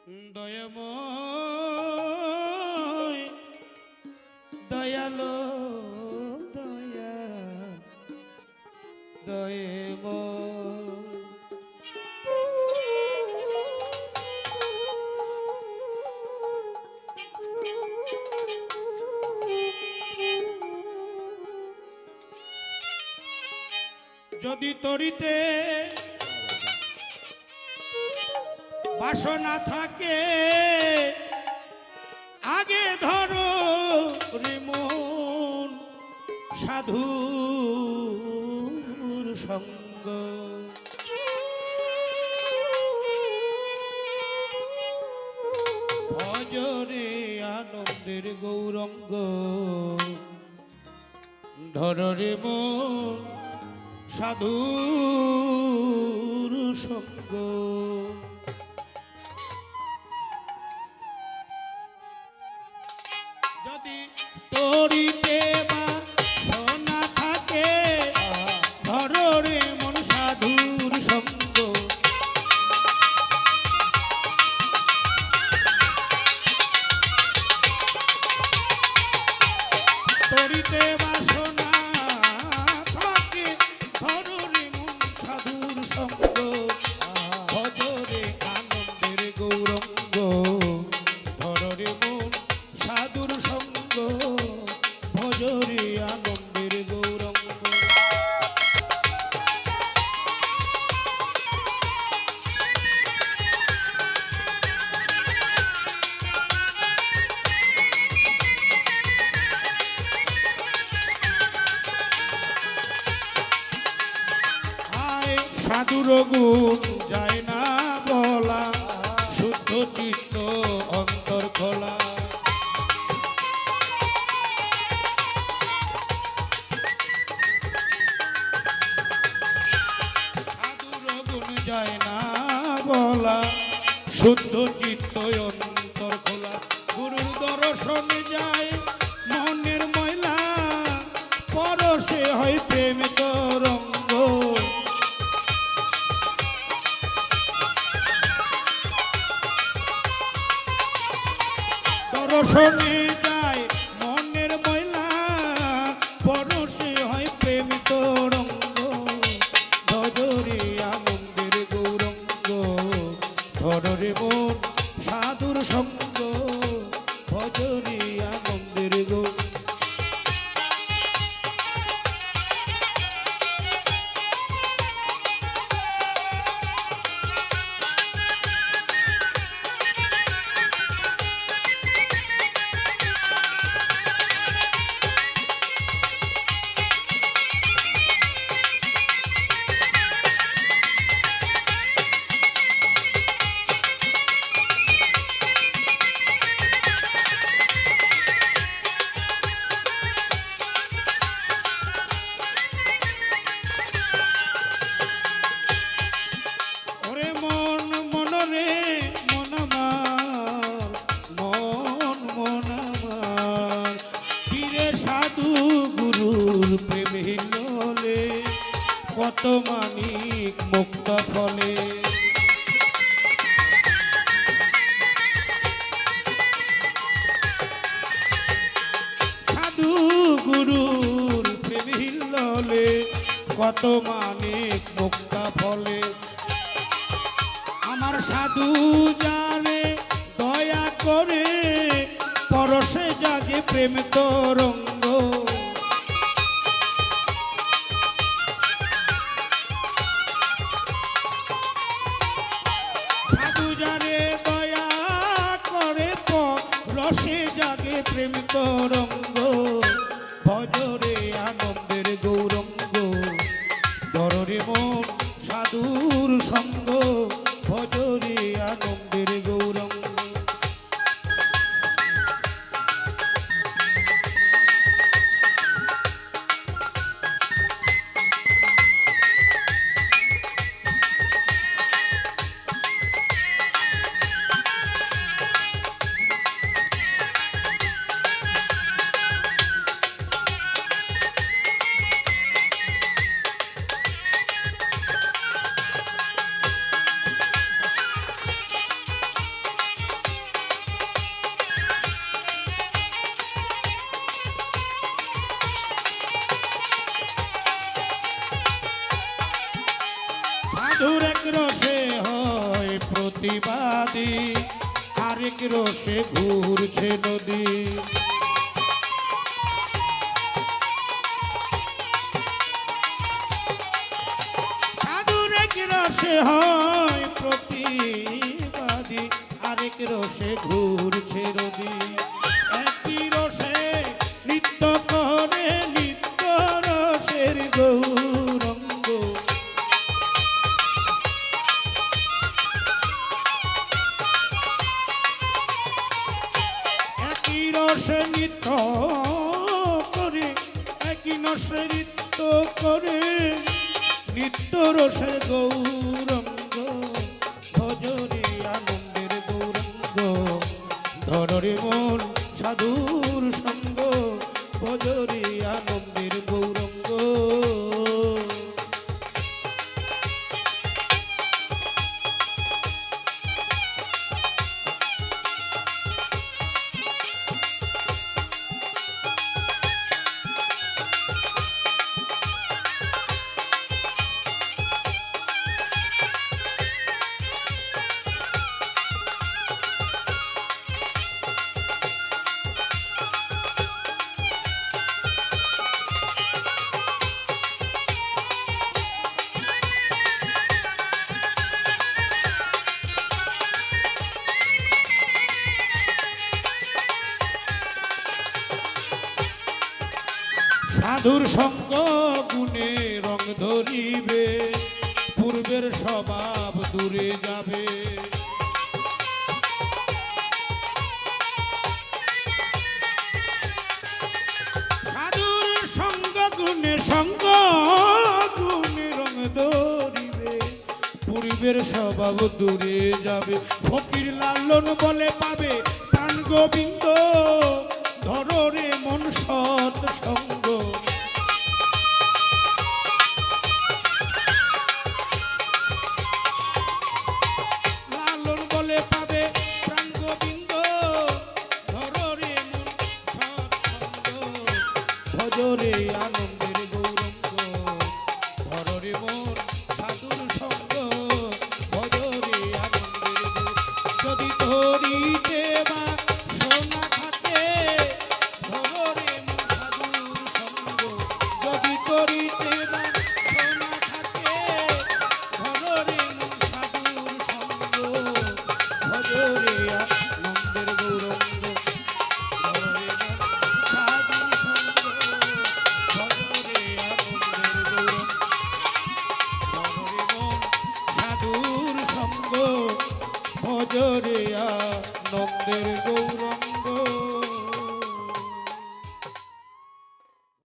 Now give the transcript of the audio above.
দয়াময় দয়ালো দয়া দয়াময় যদি তরিতে বাসনা থাকে আগে ধরো রে মন সাধুর সঙ্গ ভজরে আনন্দের গৌরঙ্গ ধরো রে মন সাধুর সঙ্গ যদি তরিতে বাসনা থাকে ধরো রে মন সাধুর সঙ্গ তরিতে বাসনা থাকে ধরো রে মন সাধুর সঙ্গ ভজরে আনন্দের গৌরঙ্গ ধরো রে মন সাধুর সঙ্গ ভজরে আনন্দের গৌরঙ্গ আয় সাধুর গুণ যায় না বলা শুদ্ধ চিত্ত অন্তর খোলা যায় না বলা শুদ্ধ চিত্ত অন্তর খোলা গুরুর দর্শনে যায় মনের ময়লা পরশে হয় প্রেম তরঙ্গ দর্শনে যায় মনের ময়লা পরশে হয় প্রেম তরঙ্গ ভজরে আনন্দের গৌরঙ্গ ধরে মন সাধুর সঙ্গ ভজরে আনন্দের গৌরঙ্গ কত মানিক মুক্ত ফলে সাধু গুরুর প্রেম হিল্ললে কত মানিক মুক্ত ফলে আমার সাধু জানে দয়া করে পরশে জাগে প্রেম তরঙ্গ রসে জাগে প্রেম তরঙ্গ ভজরে আনন্দের গৌরঙ্গ ধরে মন সাধুর সঙ্গ ভজরে আনন্দের গৌরঙ্গ প্রতিবাদী আরেক রসে ঘুরছে নদী। সাধুর এক রসে হয় প্রতিবাদী আরেক রসে ঘুরছে নদী। একই রসে নৃত্য করে নিত্য রসের গৌরঙ্গ। একই রসে নৃত্য করে একই রসে নৃত্য করে নিত্য রসের গৌরঙ্গ। ভজরে আনন্দের গৌরঙ্গ ধরে মন সাধুর সঙ্গ। ভজরে আনন্দের গৌরঙ্গ। সাধুর সঙ্গ গুণে রং ধরিবে পূর্বের স্বভাব দূরে যাবে। সাধুর সঙ্গ গুণে রং ধরিবে পূর্বের স্বভাব দূরে যাবে। ফকির লালন বলে পাবে প্রাণ গোবিন্দ ধরে মন সৎ সঙ্গ। লালন বলে পাবে প্রাণ গোবিন্দ ধরে মন সৎ সঙ্গ। ভজরে আনন্দের গৌরঙ্গ ধরে মন সাধুর সঙ্গ। ভজরে আনন্দের যদি ধরিতে বা সোনা থাকে ধরে মন সাধুর সঙ্গ। যদি ধরিতে বা সোনা থাকে ধরে মন সাধুর সঙ্গ। ভজরে আনন্দের গৌরঙ্গ ধরে মন সাধুর সঙ্গ। ভজরে আনন্দের গৌরঙ্গ ধরে মন সাধুর সঙ্গ। ভজরে আনন্দের গৌরঙ্গ।